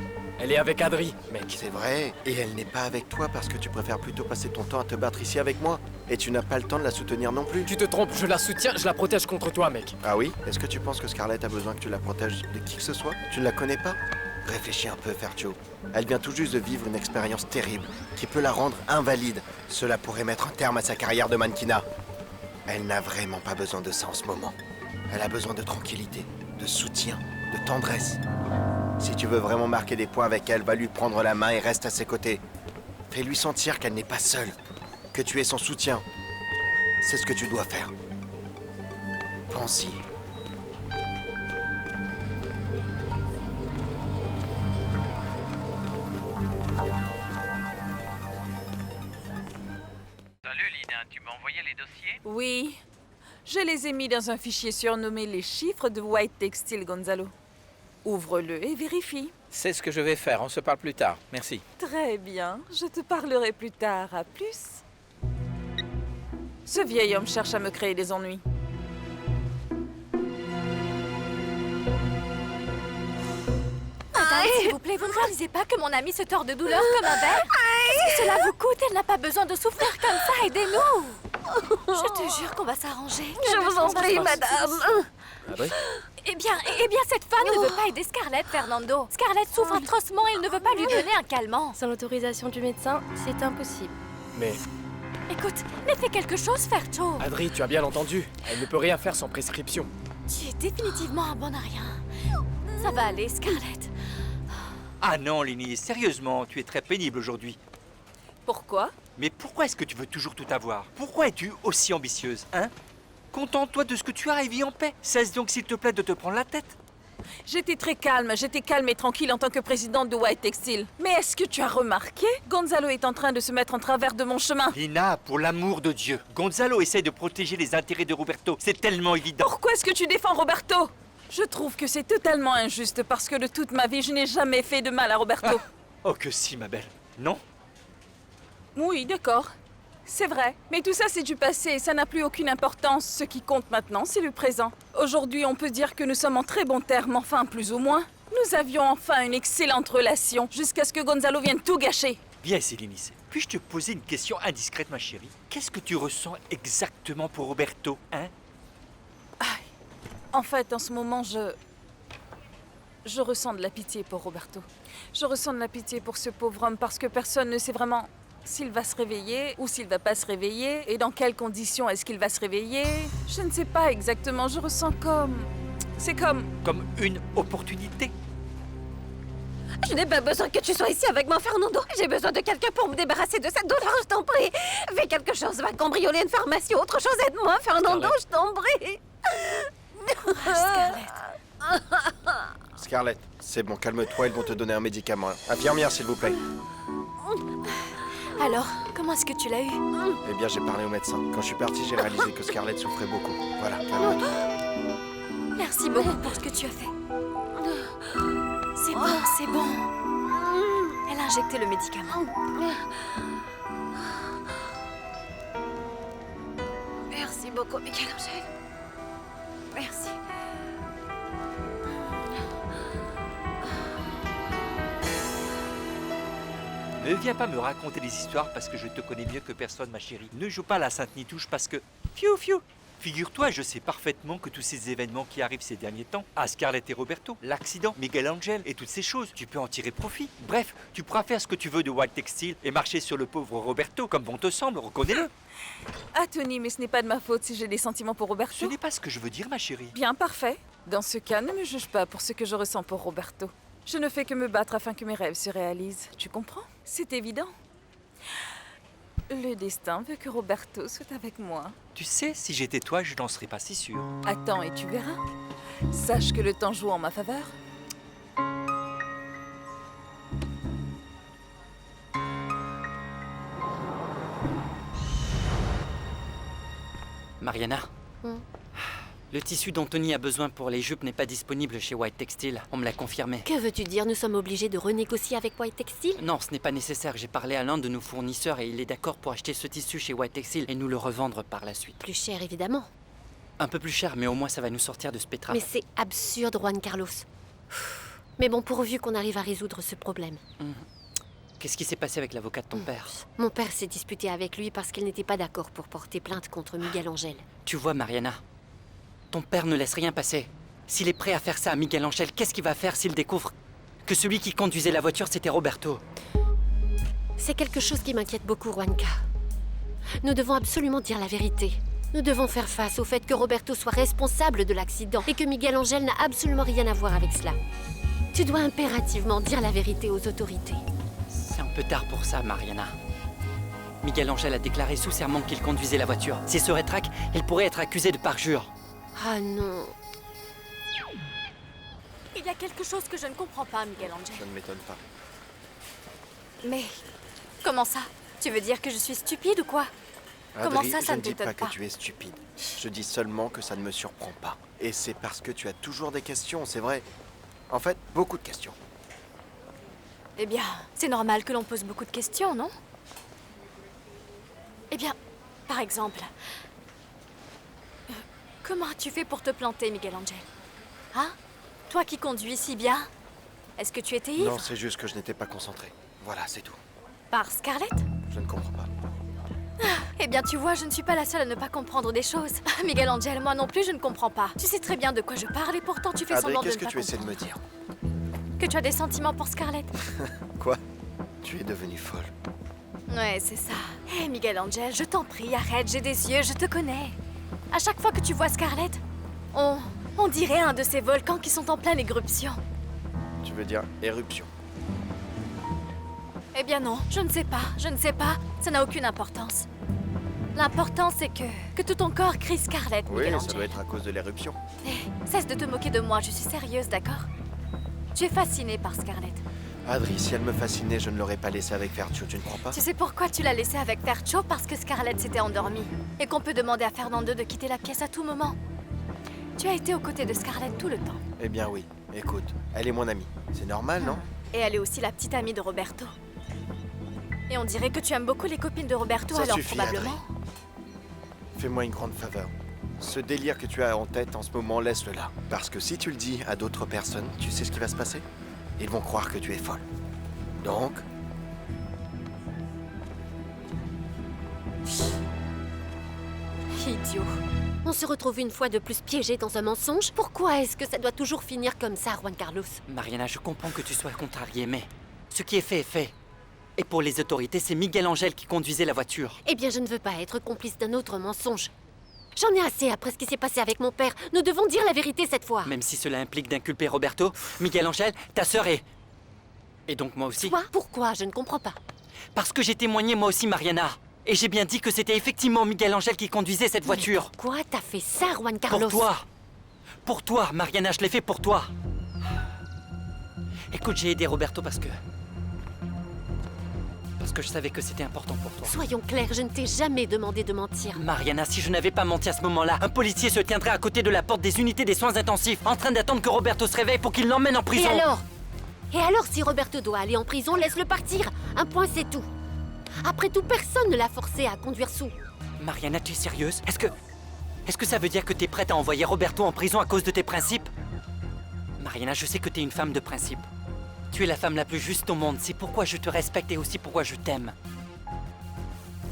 Speaker 11: Elle est avec Adri, mec.
Speaker 6: C'est vrai. Et elle n'est pas avec toi parce que tu préfères plutôt passer ton temps à te battre ici avec moi. Et tu n'as pas le temps de la soutenir non plus.
Speaker 11: Tu te trompes, je la soutiens, je la protège contre toi, mec.
Speaker 6: Ah oui? Est-ce que tu penses que Scarlett a besoin que tu la protèges de qui que ce soit? Tu ne la connais pas? Réfléchis un peu, Fercho. Elle vient tout juste de vivre une expérience terrible qui peut la rendre invalide. Cela pourrait mettre un terme à sa carrière de mannequinat. Elle n'a vraiment pas besoin de ça en ce moment. Elle a besoin de tranquillité, de soutien, de tendresse. Si tu veux vraiment marquer des points avec elle, va lui prendre la main et reste à ses côtés. Fais-lui sentir qu'elle n'est pas seule, que tu es son soutien. C'est ce que tu dois faire. Pense-y.
Speaker 5: Salut Lina, tu m'as envoyé les dossiers?
Speaker 2: Oui. Je les ai mis dans un fichier surnommé les chiffres de White Textile, Gonzalo. Ouvre-le et vérifie.
Speaker 5: C'est ce que je vais faire, on se parle plus tard. Merci.
Speaker 2: Très bien, je te parlerai plus tard. À plus. Ce vieil homme cherche à me créer des ennuis.
Speaker 12: Madame, s'il vous plaît, vous ne réalisez pas que mon amie se tord de douleur comme un ver? Qu'est-ce que cela vous coûte? Elle n'a pas besoin de souffrir comme ça, aidez-nous! Je te jure qu'on va s'arranger.
Speaker 4: Je vous en prie, madame.
Speaker 5: Adri?
Speaker 12: Eh bien, cette femme ne veut pas aider Scarlett, Fernando. Scarlett souffre atrocement et il ne veut pas lui donner un calmant.
Speaker 14: Sans l'autorisation du médecin, c'est impossible.
Speaker 11: Mais,
Speaker 12: Écoute, mais fais quelque chose, Fercho.
Speaker 11: Adri, tu as bien entendu. Elle ne peut rien faire sans prescription.
Speaker 12: Tu es définitivement un bon à rien. Ça va aller, Scarlett.
Speaker 3: Ah non, Lini, sérieusement, tu es très pénible aujourd'hui.
Speaker 2: Pourquoi?
Speaker 3: Mais pourquoi est-ce que tu veux toujours tout avoir? Pourquoi es-tu aussi ambitieuse, hein? Contente-toi de ce que tu as et vis en paix. Cesse donc, s'il te plaît, de te prendre la tête.
Speaker 2: J'étais calme et tranquille en tant que présidente de White Textile. Mais est-ce que tu as remarqué? Gonzalo est en train de se mettre en travers de mon chemin.
Speaker 3: Lina, pour l'amour de Dieu, Gonzalo essaye de protéger les intérêts de Roberto. C'est tellement évident.
Speaker 2: Pourquoi est-ce que tu défends Roberto? Je trouve que c'est totalement injuste parce que de toute ma vie, je n'ai jamais fait de mal à Roberto.
Speaker 3: Oh que si, ma belle. Non?
Speaker 2: Oui, d'accord. C'est vrai, mais tout ça c'est du passé et ça n'a plus aucune importance. Ce qui compte maintenant, c'est le présent. Aujourd'hui, on peut dire que nous sommes en très bons termes, enfin plus ou moins. Nous avions enfin une excellente relation, jusqu'à ce que Gonzalo vienne tout gâcher.
Speaker 3: Bien, Sélénis, puis-je te poser une question indiscrète, ma chérie? Qu'est-ce que tu ressens exactement pour Roberto, hein?
Speaker 2: En fait, en ce moment, je ressens de la pitié pour Roberto. Je ressens de la pitié pour ce pauvre homme parce que personne ne sait vraiment s'il va se réveiller ou s'il va pas se réveiller et dans quelles conditions est-ce qu'il va se réveiller. Je ne sais pas exactement, je ressens comme... C'est comme...
Speaker 3: Comme une opportunité.
Speaker 4: Je n'ai pas besoin que tu sois ici avec moi, Fernando. J'ai besoin de quelqu'un pour me débarrasser de cette douleur, je t'en prie. Fais quelque chose, va cambrioler une pharmacie, autre chose, aide-moi, Fernando, je t'en prie.
Speaker 6: Scarlett, c'est bon, calme-toi, ils vont te donner un médicament. Infirmière, s'il vous plaît.
Speaker 12: Alors, comment est-ce que tu l'as eu?
Speaker 6: Eh bien, j'ai parlé au médecin. Quand je suis parti, j'ai réalisé que Scarlett souffrait beaucoup. Voilà, calme-toi.
Speaker 12: Merci beaucoup pour ce que tu as fait. C'est bon, c'est bon. Elle a injecté le médicament.
Speaker 4: Merci beaucoup, Michel-Angèle. Merci.
Speaker 3: Ne viens pas me raconter des histoires parce que je te connais mieux que personne, ma chérie. Ne joue pas à la Sainte-Nitouche parce que... Fiou, fiou. Figure-toi, je sais parfaitement que tous ces événements qui arrivent ces derniers temps, à Scarlett et Roberto, l'accident, Miguel Angel et toutes ces choses, tu peux en tirer profit. Bref, tu pourras faire ce que tu veux de White Textile et marcher sur le pauvre Roberto, comme bon te semble, reconnais-le.
Speaker 2: Ah Tony, mais ce n'est pas de ma faute si j'ai des sentiments pour Roberto.
Speaker 3: Ce n'est pas ce que je veux dire, ma chérie.
Speaker 2: Bien, parfait. Dans ce cas, ne me juge pas pour ce que je ressens pour Roberto. Je ne fais que me battre afin que mes rêves se réalisent. Tu comprends? C'est évident. Le destin veut que Roberto soit avec moi.
Speaker 3: Tu sais, si j'étais toi, je n'en serais pas si sûr.
Speaker 2: Attends et tu verras. Sache que le temps joue en ma faveur.
Speaker 10: Mariana, le tissu dont Tony a besoin pour les jupes n'est pas disponible chez White Textile. On me l'a confirmé.
Speaker 14: Que veux-tu dire? Nous sommes obligés de renégocier avec White Textile?
Speaker 10: Non, ce n'est pas nécessaire. J'ai parlé à l'un de nos fournisseurs et il est d'accord pour acheter ce tissu chez White Textile et nous le revendre par la suite.
Speaker 14: Plus cher, évidemment.
Speaker 10: Un peu plus cher, mais au moins ça va nous sortir de ce pétrin.
Speaker 14: Mais c'est absurde, Juan Carlos. Mais bon, pourvu qu'on arrive à résoudre ce problème.
Speaker 10: Qu'est-ce qui s'est passé avec l'avocat de ton père?
Speaker 14: Mon père s'est disputé avec lui parce qu'il n'était pas d'accord pour porter plainte contre Miguel Angel.
Speaker 10: Tu vois, Mariana, ton père ne laisse rien passer. S'il est prêt à faire ça à Miguel Angel, qu'est-ce qu'il va faire s'il découvre que celui qui conduisait la voiture, c'était Roberto?
Speaker 14: C'est quelque chose qui m'inquiète beaucoup, Juanca. Nous devons absolument dire la vérité. Nous devons faire face au fait que Roberto soit responsable de l'accident et que Miguel Angel n'a absolument rien à voir avec cela. Tu dois impérativement dire la vérité aux autorités.
Speaker 10: C'est un peu tard pour ça, Mariana. Miguel Angel a déclaré sous serment qu'il conduisait la voiture. S'il se rétracte, il pourrait être accusé de parjure.
Speaker 14: Ah non.
Speaker 12: Il y a quelque chose que je ne comprends pas, Miguel Angel.
Speaker 6: Ça ne m'étonne pas.
Speaker 12: Mais comment ça? Tu veux dire que je suis stupide ou quoi? Comment
Speaker 6: Adri,
Speaker 12: ça
Speaker 6: je
Speaker 12: ne
Speaker 6: ne dis
Speaker 12: t'étonne
Speaker 6: pas
Speaker 12: pas?
Speaker 6: que tu es stupide. Je dis seulement que ça ne me surprend pas. Et c'est parce que tu as toujours des questions, c'est vrai. En fait, beaucoup de questions.
Speaker 12: Eh bien, c'est normal que l'on pose beaucoup de questions, non? Eh bien, par exemple... comment as-tu fait pour te planter, Miguel Angel? Hein? Toi qui conduis si bien? Est-ce que tu étais ivre?
Speaker 6: Non, c'est juste que je n'étais pas concentré. Voilà, c'est tout.
Speaker 12: Par Scarlett?
Speaker 6: Je ne comprends pas.
Speaker 12: Eh bien, tu vois, je ne suis pas la seule à ne pas comprendre des choses. Miguel Angel, moi non plus, je ne comprends pas. Tu sais très bien de quoi je parle et pourtant tu fais
Speaker 6: Adri,
Speaker 12: semblant de ne
Speaker 6: qu'est-ce
Speaker 12: pas
Speaker 6: que tu essaies de
Speaker 12: comprendre.
Speaker 6: me dire?
Speaker 12: Que tu as des sentiments pour Scarlett?
Speaker 6: Quoi? Tu es devenue folle.
Speaker 12: Ouais, c'est ça. Hé, Miguel Angel, je t'en prie, arrête, j'ai des yeux, je te connais. À chaque fois que tu vois Scarlett, on dirait un de ces volcans qui sont en pleine éruption.
Speaker 6: Tu veux dire éruption?
Speaker 12: Eh bien non, je ne sais pas, ça n'a aucune importance. L'important c'est que tout ton corps crie Scarlett,
Speaker 6: Oui,
Speaker 12: Miguel
Speaker 6: ça
Speaker 12: Angel.
Speaker 6: doit être à cause de l'éruption.
Speaker 12: Cesse de te moquer de moi, je suis sérieuse, d'accord? Tu es fascinée par Scarlett.
Speaker 6: Adri, si elle me fascinait, je ne l'aurais pas laissée avec Fercho, tu ne crois pas?
Speaker 12: Tu sais pourquoi tu l'as laissée avec Fercho? Parce que Scarlett s'était endormie. Et qu'on peut demander à Fernando de quitter la pièce à tout moment. Tu as été aux côtés de Scarlett tout le temps.
Speaker 6: Eh bien oui, écoute, elle est mon amie. C'est normal, non?
Speaker 12: Et elle est aussi la petite amie de Roberto. Et on dirait que tu aimes beaucoup les copines de Roberto,
Speaker 6: Ça
Speaker 12: alors
Speaker 6: suffit,
Speaker 12: probablement.
Speaker 6: Adrien. Fais-moi une grande faveur. Ce délire que tu as en tête en ce moment, laisse-le là. Parce que si tu le dis à d'autres personnes, tu sais ce qui va se passer? Ils vont croire que tu es folle. Donc...
Speaker 14: Idiot. On se retrouve une fois de plus piégé dans un mensonge. Pourquoi est-ce que ça doit toujours finir comme ça, Juan Carlos?
Speaker 10: Mariana, je comprends que tu sois contrariée, mais ce qui est fait est fait. Et pour les autorités, c'est Miguel Angel qui conduisait la voiture.
Speaker 14: Eh bien, je ne veux pas être complice d'un autre mensonge. J'en ai assez après ce qui s'est passé avec mon père. Nous devons dire la vérité cette fois.
Speaker 10: Même si cela implique d'inculper Roberto, Miguel Angel, ta sœur est... Et donc moi aussi.
Speaker 14: Toi? Pourquoi? Je ne comprends pas.
Speaker 10: Parce que j'ai témoigné moi aussi, Mariana. Et j'ai bien dit que c'était effectivement Miguel Angel qui conduisait cette voiture.
Speaker 14: Mais pourquoi t'as fait ça, Juan Carlos?
Speaker 10: Pour toi. Pour toi, Mariana, je l'ai fait pour toi. Écoute, j'ai aidé Roberto parce que je savais que c'était important pour toi.
Speaker 14: Soyons clairs, je ne t'ai jamais demandé de mentir.
Speaker 10: Mariana, si je n'avais pas menti à ce moment-là, un policier se tiendrait à côté de la porte des unités des soins intensifs, en train d'attendre que Roberto se réveille pour qu'il l'emmène en prison.
Speaker 14: Et alors, si Roberto doit aller en prison, laisse-le partir. Un point, c'est tout. Après tout, personne ne l'a forcé à conduire sous.
Speaker 10: Mariana, tu es sérieuse? Est-ce que ça veut dire que t'es prête à envoyer Roberto en prison à cause de tes principes? Mariana, je sais que t'es une femme de principe. Tu es la femme la plus juste au monde, c'est pourquoi je te respecte et aussi pourquoi je t'aime.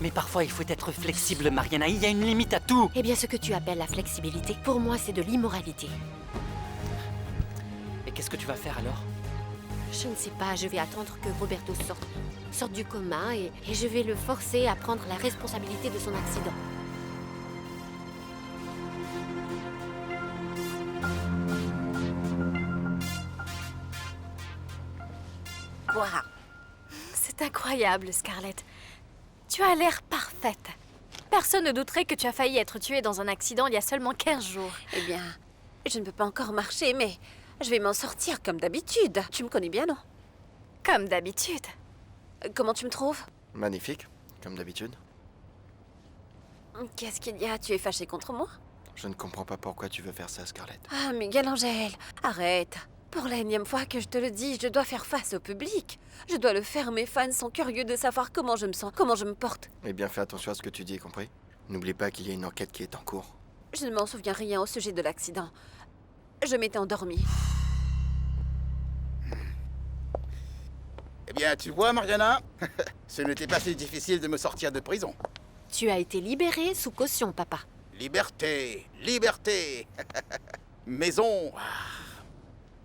Speaker 10: Mais parfois, il faut être flexible, Mariana, il y a une limite à tout.
Speaker 14: Eh bien, ce que tu appelles la flexibilité, pour moi, c'est de l'immoralité.
Speaker 10: Et qu'est-ce que tu vas faire alors?
Speaker 14: Je ne sais pas, je vais attendre que Roberto sorte du coma et je vais le forcer à prendre la responsabilité de son accident.
Speaker 12: Quoi? C'est incroyable, Scarlett. Tu as l'air parfaite. Personne ne douterait que tu as failli être tuée dans un accident il y a seulement 15 jours.
Speaker 4: Eh bien, je ne peux pas encore marcher, mais je vais m'en sortir comme d'habitude. Tu me connais bien, non?
Speaker 12: Comme d'habitude.
Speaker 4: Comment tu me trouves?
Speaker 6: Magnifique, comme d'habitude.
Speaker 4: Qu'est-ce qu'il y a? Tu es fâché contre moi?
Speaker 6: Je ne comprends pas pourquoi tu veux faire ça, Scarlett.
Speaker 4: Ah, Miguel Angel, arrête. Pour la énième fois que je te le dis, je dois faire face au public. Je dois le faire, mes fans sont curieux de savoir comment je me sens, comment je me porte.
Speaker 6: Eh bien, fais attention à ce que tu dis, compris? N'oublie pas qu'il y a une enquête qui est en cours.
Speaker 4: Je ne m'en souviens rien au sujet de l'accident. Je m'étais endormie.
Speaker 7: Eh bien, tu vois, Mariana, ce n'était pas si difficile de me sortir de prison.
Speaker 14: Tu as été libéré sous caution, papa.
Speaker 7: Liberté, liberté. Maison.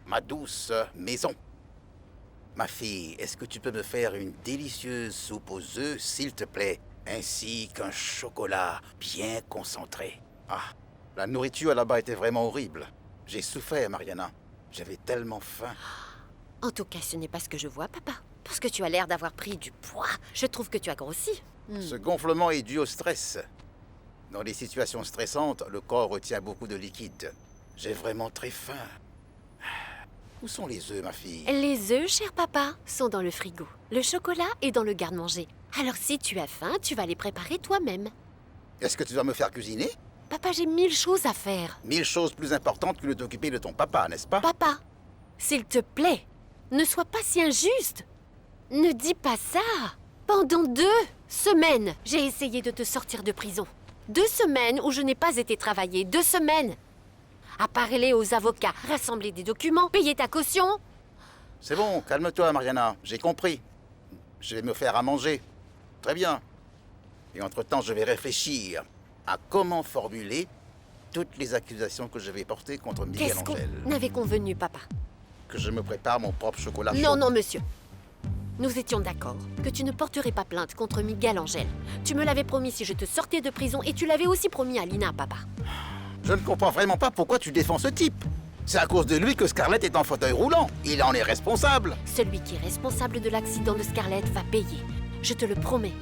Speaker 7: Ma douce maison. Ma fille, est-ce que tu peux me faire une délicieuse soupe aux œufs, s'il te plaît, ainsi qu'un chocolat bien concentré? Ah, la nourriture là-bas était vraiment horrible. J'ai souffert, Mariana. J'avais tellement faim.
Speaker 14: En tout cas, ce n'est pas ce que je vois, papa. Parce que tu as l'air d'avoir pris du poids. Je trouve que tu as grossi.
Speaker 7: Ce gonflement est dû au stress. Dans les situations stressantes, le corps retient beaucoup de liquide. J'ai vraiment très faim. Où sont les œufs, ma fille?
Speaker 14: Les œufs, cher papa, sont dans le frigo. Le chocolat est dans le garde-manger. Alors si tu as faim, tu vas les préparer toi-même.
Speaker 7: Est-ce que tu dois me faire cuisiner?
Speaker 14: Papa, j'ai 1000 choses à faire.
Speaker 7: 1000 choses plus importantes que de t'occuper de ton papa, n'est-ce pas?
Speaker 14: Papa, s'il te plaît, ne sois pas si injuste. Ne dis pas ça. Pendant 2 semaines, j'ai essayé de te sortir de prison. 2 semaines où je n'ai pas été travailler. 2 semaines. À parler aux avocats, rassembler des documents, payer ta caution.
Speaker 7: C'est bon, calme-toi, Mariana. J'ai compris. Je vais me faire à manger. Très bien. Et entre-temps, je vais réfléchir à comment formuler toutes les accusations que je vais porter contre Miguel
Speaker 14: Qu'est-ce
Speaker 7: Angel.
Speaker 14: qu'on avait convenu, papa?
Speaker 7: Que je me prépare mon propre chocolat chaud.
Speaker 14: Non, non, monsieur. Nous étions d'accord que tu ne porterais pas plainte contre Miguel Angel. Tu me l'avais promis si je te sortais de prison et tu l'avais aussi promis à Lina, papa.
Speaker 7: Je ne comprends vraiment pas pourquoi tu défends ce type. C'est à cause de lui que Scarlett est en fauteuil roulant. Il en est responsable.
Speaker 14: Celui qui est responsable de l'accident de Scarlett va payer. Je te le promets.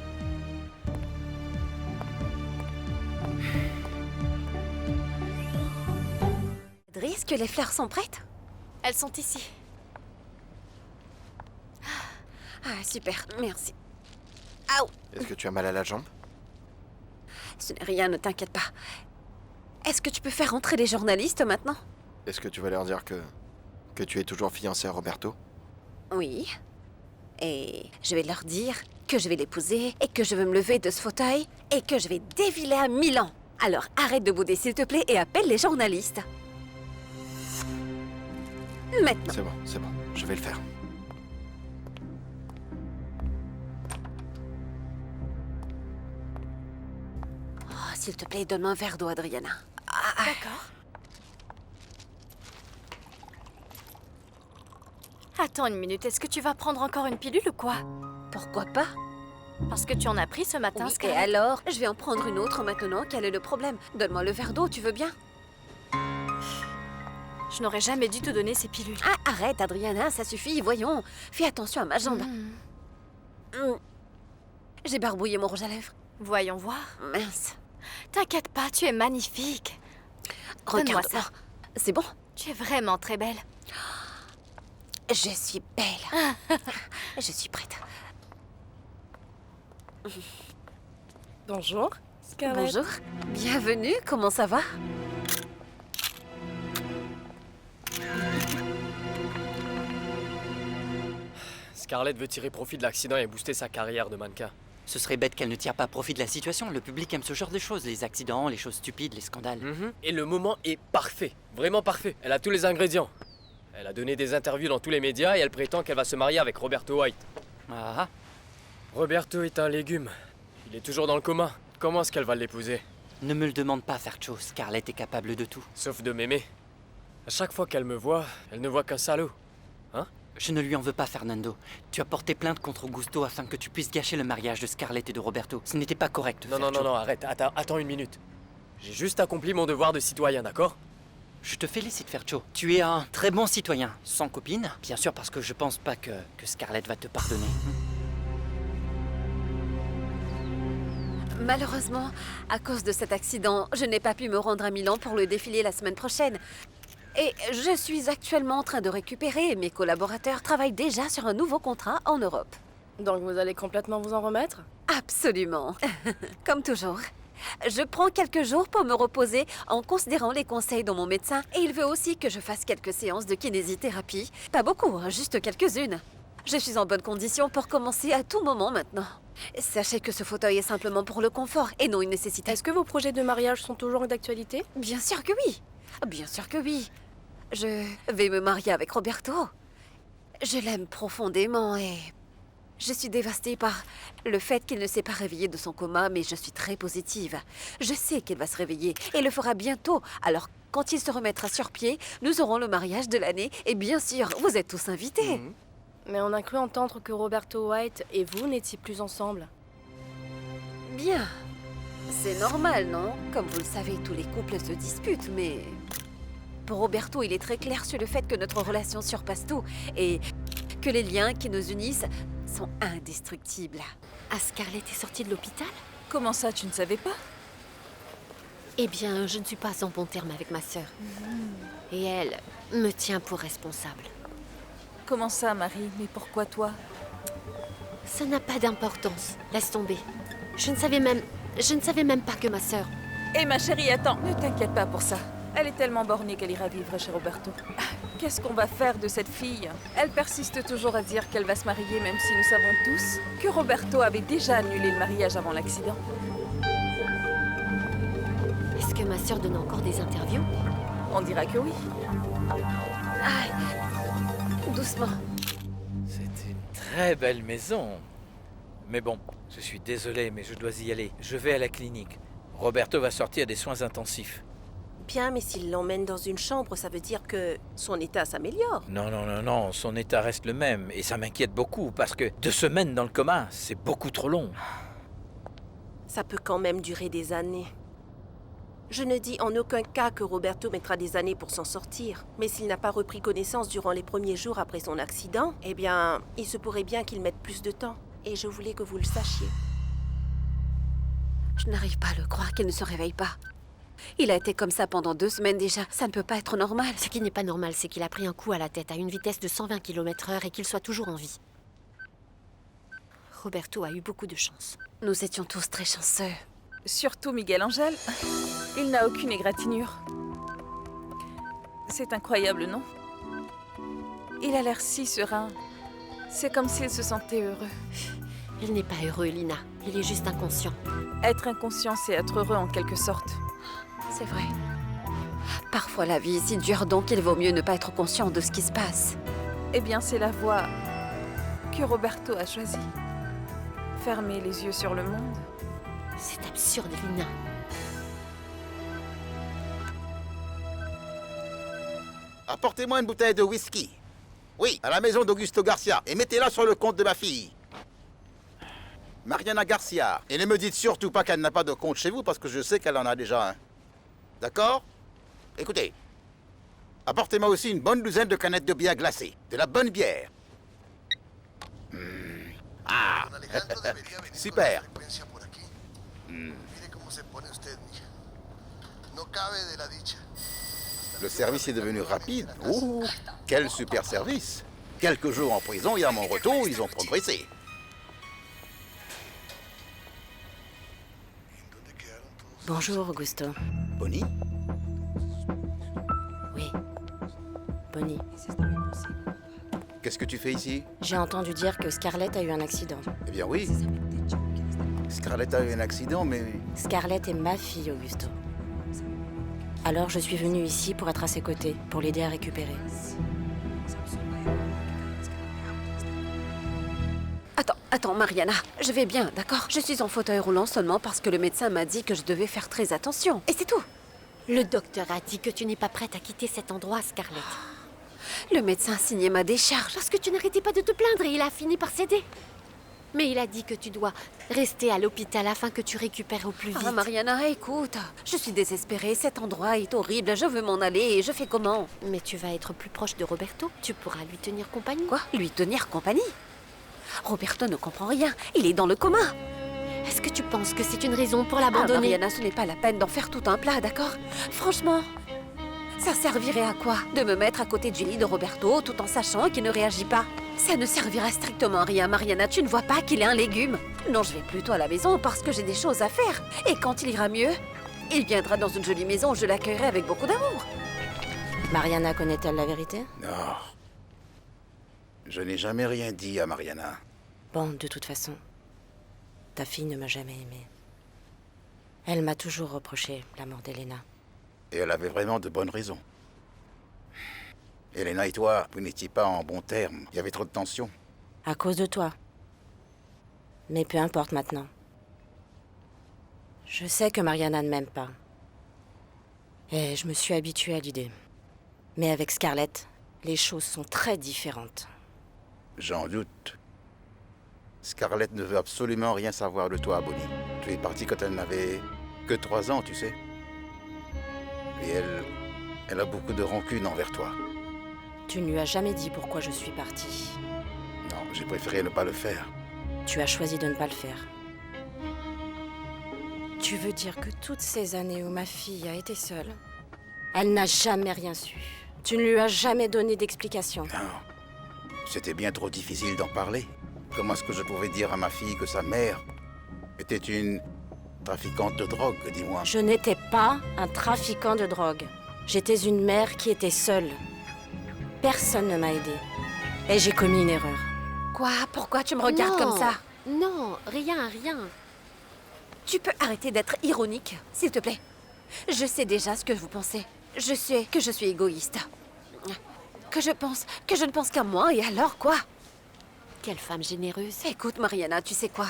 Speaker 4: Adri, est-ce que les fleurs sont prêtes?
Speaker 12: Elles sont ici.
Speaker 4: Ah, super, merci. Aouh!
Speaker 6: Est-ce que tu as mal à la jambe?
Speaker 4: Ce n'est rien, ne t'inquiète pas. Est-ce que tu peux faire entrer les journalistes maintenant?
Speaker 6: Est-ce que tu vas leur dire que tu es toujours fiancée à Roberto?
Speaker 4: Oui. Et je vais leur dire que je vais l'épouser et que je veux me lever de ce fauteuil et que je vais défiler à Milan. Alors arrête de bouder s'il te plaît et appelle les journalistes. Maintenant.
Speaker 6: C'est bon, je vais le faire.
Speaker 4: Oh, s'il te plaît, donne-moi un verre d'eau, Adriana.
Speaker 12: D'accord. Attends une minute, est-ce que tu vas prendre encore une pilule ou quoi?
Speaker 4: Pourquoi pas?
Speaker 12: Parce que tu en as pris ce matin,
Speaker 4: Oui, et
Speaker 12: Scarlett.
Speaker 4: alors? Je vais en prendre une autre maintenant. Quel est le problème? Donne-moi le verre d'eau, tu veux bien?
Speaker 12: Je n'aurais jamais dû te donner ces pilules.
Speaker 4: Ah, arrête, Adriana, ça suffit, voyons. Fais attention à ma jambe. J'ai barbouillé mon rouge à lèvres.
Speaker 12: Voyons voir.
Speaker 4: Mince.
Speaker 12: T'inquiète pas, tu es magnifique. Donne-moi
Speaker 4: Regarde-moi.
Speaker 12: ça.
Speaker 4: C'est bon?
Speaker 12: Tu es vraiment très belle.
Speaker 4: Je suis belle. Je suis prête.
Speaker 9: Bonjour, Scarlett.
Speaker 4: Bonjour. Bienvenue, comment ça va?
Speaker 11: Scarlett veut tirer profit de l'accident et booster sa carrière de mannequin.
Speaker 10: Ce serait bête qu'elle ne tire pas profit de la situation. Le public aime ce genre de choses, les accidents, les choses stupides, les scandales.
Speaker 11: Et le moment est parfait, vraiment parfait. Elle a tous les ingrédients. Elle a donné des interviews dans tous les médias et elle prétend qu'elle va se marier avec Roberto White.
Speaker 10: Ah.
Speaker 11: Roberto est un légume. Il est toujours dans le coma. Comment est-ce qu'elle va l'épouser?
Speaker 10: Ne me le demande pas, Fercho. Scarlett est capable de tout.
Speaker 11: Sauf de m'aimer. À chaque fois qu'elle me voit, elle ne voit qu'un salaud. Hein?
Speaker 10: Je ne lui en veux pas, Fernando. Tu as porté plainte contre Augusto afin que tu puisses gâcher le mariage de Scarlett et de Roberto. Ce n'était pas correct,
Speaker 11: Non, non,
Speaker 10: Fercho.
Speaker 11: non, arrête. Attends une minute. J'ai juste accompli mon devoir de citoyen, d'accord?
Speaker 10: Je te félicite, Fercho. Tu es un très bon citoyen. Sans copine, bien sûr, parce que je pense pas que Scarlett va te pardonner.
Speaker 4: Malheureusement, à cause de cet accident, je n'ai pas pu me rendre à Milan pour le défilé la semaine prochaine. Et je suis actuellement en train de récupérer et mes collaborateurs travaillent déjà sur un nouveau contrat en Europe.
Speaker 9: Donc vous allez complètement vous en remettre?
Speaker 4: Absolument. Comme toujours. Je prends quelques jours pour me reposer en considérant les conseils de mon médecin et il veut aussi que je fasse quelques séances de kinésithérapie. Pas beaucoup, hein, juste quelques-unes. Je suis en bonne condition pour commencer à tout moment maintenant. Sachez que ce fauteuil est simplement pour le confort et non une nécessité.
Speaker 9: Est-ce que vos projets de mariage sont toujours d'actualité?
Speaker 4: Bien sûr que oui. Bien sûr que oui. Je vais me marier avec Roberto. Je l'aime profondément et je suis dévastée par le fait qu'il ne s'est pas réveillé de son coma, mais je suis très positive. Je sais qu'il va se réveiller et le fera bientôt. Alors, quand il se remettra sur pied, nous aurons le mariage de l'année et bien sûr, vous êtes tous invités.
Speaker 9: Mais on a cru entendre que Roberto White et vous n'étiez plus ensemble.
Speaker 4: Bien. C'est normal, non? Comme vous le savez, tous les couples se disputent, mais... Pour Roberto, il est très clair sur le fait que notre relation surpasse tout et que les liens qui nous unissent sont indestructibles.
Speaker 14: Ah, Scarlett est sortie de l'hôpital?
Speaker 2: Comment ça, tu ne savais pas?
Speaker 14: Eh bien, je ne suis pas en bon terme avec ma sœur. Et elle me tient pour responsable.
Speaker 2: Comment ça, Marie? Mais pourquoi toi?
Speaker 14: Ça n'a pas d'importance. Laisse tomber. Je ne savais même pas que ma sœur...
Speaker 2: Hé, ma chérie, attends, ne t'inquiète pas pour ça. Elle est tellement bornée qu'elle ira vivre chez Roberto. Qu'est-ce qu'on va faire de cette fille? Elle persiste toujours à dire qu'elle va se marier, même si nous savons tous que Roberto avait déjà annulé le mariage avant l'accident.
Speaker 14: Est-ce que ma sœur donne encore des interviews?
Speaker 2: On dira que oui.
Speaker 4: Doucement.
Speaker 5: C'est une très belle maison. Mais bon, je suis désolé, mais je dois y aller. Je vais à la clinique. Roberto va sortir des soins intensifs.
Speaker 9: Bien, mais s'il l'emmène dans une chambre, ça veut dire que son état s'améliore.
Speaker 5: Non, son état reste le même. Et ça m'inquiète beaucoup, parce que 2 semaines dans le coma, c'est beaucoup trop long.
Speaker 9: Ça peut quand même durer des années. Je ne dis en aucun cas que Roberto mettra des années pour s'en sortir. Mais s'il n'a pas repris connaissance durant les premiers jours après son accident, eh bien, il se pourrait bien qu'il mette plus de temps. Et je voulais que vous le sachiez.
Speaker 4: Je n'arrive pas à le croire qu'il ne se réveille pas. Il a été comme ça pendant 2 semaines déjà. Ça ne peut pas être normal.
Speaker 14: Ce qui n'est pas normal, c'est qu'il a pris un coup à la tête à une vitesse de 120 km/h et qu'il soit toujours en vie. Roberto a eu beaucoup de chance.
Speaker 4: Nous étions tous très chanceux.
Speaker 2: Surtout Miguel Angel. Il n'a aucune égratignure. C'est incroyable, non? Il a l'air si serein. C'est comme s'il se sentait heureux.
Speaker 14: Il n'est pas heureux, Lina. Il est juste inconscient.
Speaker 2: Être inconscient, c'est être heureux en quelque sorte.
Speaker 4: C'est vrai. Parfois la vie est si dure, donc il vaut mieux ne pas être conscient de ce qui se passe.
Speaker 2: Eh bien, c'est la voie que Roberto a choisie. Fermer les yeux sur le monde.
Speaker 14: C'est absurde, Lina.
Speaker 7: Apportez-moi une bouteille de whisky. Oui, à la maison d'Augusto Garcia. Et mettez-la sur le compte de ma fille. Mariana Garcia. Et ne me dites surtout pas qu'elle n'a pas de compte chez vous, parce que je sais qu'elle en a déjà un. D'accord? Écoutez. Apportez-moi aussi une bonne douzaine de canettes de bière glacée. De la bonne bière. Ah. Super. Le service est devenu rapide. Oh, quel super service. Quelques jours en prison et à mon retour, ils ont progressé.
Speaker 4: Bonjour, Augusto.
Speaker 7: Bonnie?
Speaker 4: Oui. Bonnie.
Speaker 7: Qu'est-ce que tu fais ici?
Speaker 4: J'ai entendu dire que Scarlett a eu un accident.
Speaker 7: Eh bien oui. Scarlett a eu un accident, mais...
Speaker 4: Scarlett est ma fille, Augusto. Alors je suis venue ici pour être à ses côtés, pour l'aider à récupérer. Attends, Mariana, je vais bien, d'accord? Je suis en fauteuil roulant seulement parce que le médecin m'a dit que je devais faire très attention. Et c'est tout.
Speaker 14: Le docteur a dit que tu n'es pas prête à quitter cet endroit, Scarlett.
Speaker 4: Le médecin a signé ma décharge.
Speaker 14: Parce que tu n'arrêtais pas de te plaindre et il a fini par céder. Mais il a dit que tu dois rester à l'hôpital afin que tu récupères au plus vite.
Speaker 4: Ah, Mariana, écoute, je suis désespérée. Cet endroit est horrible. Je veux m'en aller et je fais comment?
Speaker 14: Mais tu vas être plus proche de Roberto. Tu pourras lui tenir compagnie.
Speaker 4: Quoi? Lui tenir compagnie? Roberto ne comprend rien. Il est dans le coma.
Speaker 14: Est-ce que tu penses que c'est une raison pour l'abandonner?
Speaker 4: Mariana, ce n'est pas la peine d'en faire tout un plat, d'accord? Franchement, ça servirait à quoi de me mettre à côté du lit de Roberto tout en sachant qu'il ne réagit pas? Ça ne servira strictement à rien, Mariana. Tu ne vois pas qu'il est un légume? Non, je vais plutôt à la maison parce que j'ai des choses à faire. Et quand il ira mieux, il viendra dans une jolie maison où je l'accueillerai avec beaucoup d'amour. Mariana connaît-elle la vérité?
Speaker 7: Non. Je n'ai jamais rien dit à Mariana.
Speaker 4: Bon, de toute façon, ta fille ne m'a jamais aimée. Elle m'a toujours reproché la mort d'Elena.
Speaker 7: Et elle avait vraiment de bonnes raisons. Elena et toi, vous n'étiez pas en bons termes. Il y avait trop de tension.
Speaker 4: À cause de toi. Mais peu importe maintenant. Je sais que Mariana ne m'aime pas. Et je me suis habituée à l'idée. Mais avec Scarlett, les choses sont très différentes.
Speaker 7: J'en doute. Scarlett ne veut absolument rien savoir de toi, Bonnie. Tu es partie quand elle n'avait que 3 ans, tu sais. Et elle a beaucoup de rancune envers toi.
Speaker 4: Tu ne lui as jamais dit pourquoi je suis partie.
Speaker 7: Non, j'ai préféré ne pas le faire.
Speaker 4: Tu as choisi de ne pas le faire. Tu veux dire que toutes ces années où ma fille a été seule, elle n'a jamais rien su. Tu ne lui as jamais donné d'explication.
Speaker 7: Non. C'était bien trop difficile d'en parler. Comment est-ce que je pouvais dire à ma fille que sa mère était une trafiquante de drogue, dis-moi?
Speaker 4: Je n'étais pas un trafiquant de drogue. J'étais une mère qui était seule. Personne ne m'a aidée. Et j'ai commis une erreur. Quoi? Pourquoi tu me regardes comme ça?
Speaker 14: Non, rien.
Speaker 4: Tu peux arrêter d'être ironique, s'il te plaît. Je sais déjà ce que vous pensez. Je sais que je suis égoïste. Que je ne pense qu'à moi, et alors quoi?
Speaker 14: Quelle femme généreuse.
Speaker 4: Écoute, Mariana, tu sais quoi?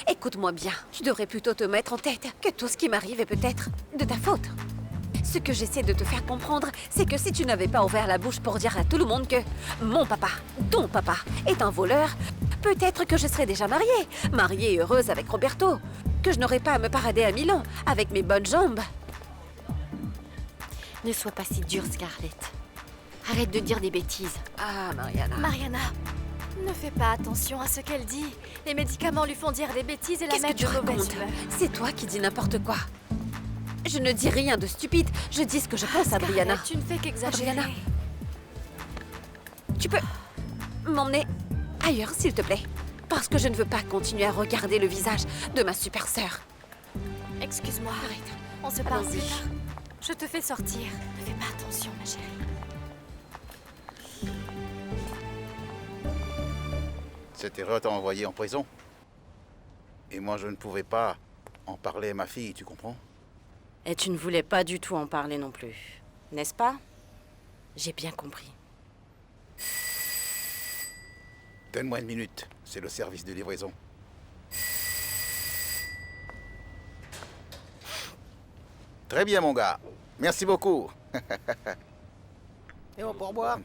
Speaker 4: Écoute-moi bien. Tu devrais plutôt te mettre en tête que tout ce qui m'arrive est peut-être de ta faute. Ce que j'essaie de te faire comprendre, c'est que si tu n'avais pas ouvert la bouche pour dire à tout le monde que mon papa, ton papa, est un voleur, peut-être que je serais déjà mariée et heureuse avec Roberto, que je n'aurais pas à me parader à Milan avec mes bonnes jambes.
Speaker 14: Ne sois pas si dure, Scarlett. Arrête de dire des bêtises.
Speaker 4: Ah, Mariana.
Speaker 12: Mariana, ne fais pas attention à ce qu'elle dit. Les médicaments lui font dire des bêtises et la
Speaker 4: Qu'est-ce que
Speaker 12: mettre
Speaker 4: tu
Speaker 12: de mauvaise
Speaker 4: racontes?
Speaker 12: humeur.
Speaker 4: C'est toi qui dis n'importe quoi. Je ne dis rien de stupide. Je dis ce que je pense à Brianna.
Speaker 12: Scarlett, tu ne fais qu'exagérer.
Speaker 4: Brianna, tu peux m'emmener ailleurs, s'il te plaît? Parce que je ne veux pas continuer à regarder le visage de ma super sœur.
Speaker 12: Excuse-moi.
Speaker 4: Arrête.
Speaker 12: On se parle
Speaker 4: Allons-y.
Speaker 12: plus tard. Je te fais sortir. Ne fais pas attention, ma chérie.
Speaker 7: Cette erreur t'a envoyé en prison. Et moi, je ne pouvais pas en parler à ma fille, tu comprends?
Speaker 14: Et tu ne voulais pas du tout en parler non plus, n'est-ce pas? J'ai bien compris.
Speaker 7: Donne-moi une minute, c'est le service de livraison. Très bien, mon gars. Merci beaucoup.
Speaker 6: Et on pourboire?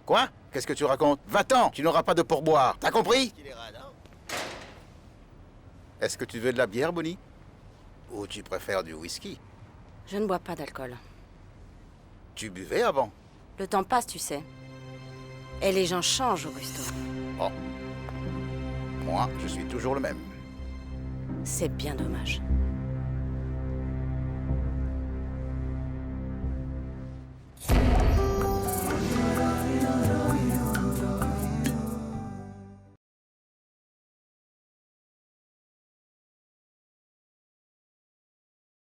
Speaker 7: Quoi? Qu'est-ce que tu racontes? Va-t'en, tu n'auras pas de pourboire. T'as compris? Est-ce que tu veux de la bière, Bonnie? Ou tu préfères du whisky?
Speaker 14: Je ne bois pas d'alcool.
Speaker 7: Tu buvais avant?
Speaker 14: Le temps passe, tu sais. Et les gens changent, Augusto.
Speaker 7: Oh. Moi, je suis toujours le même.
Speaker 14: C'est bien dommage.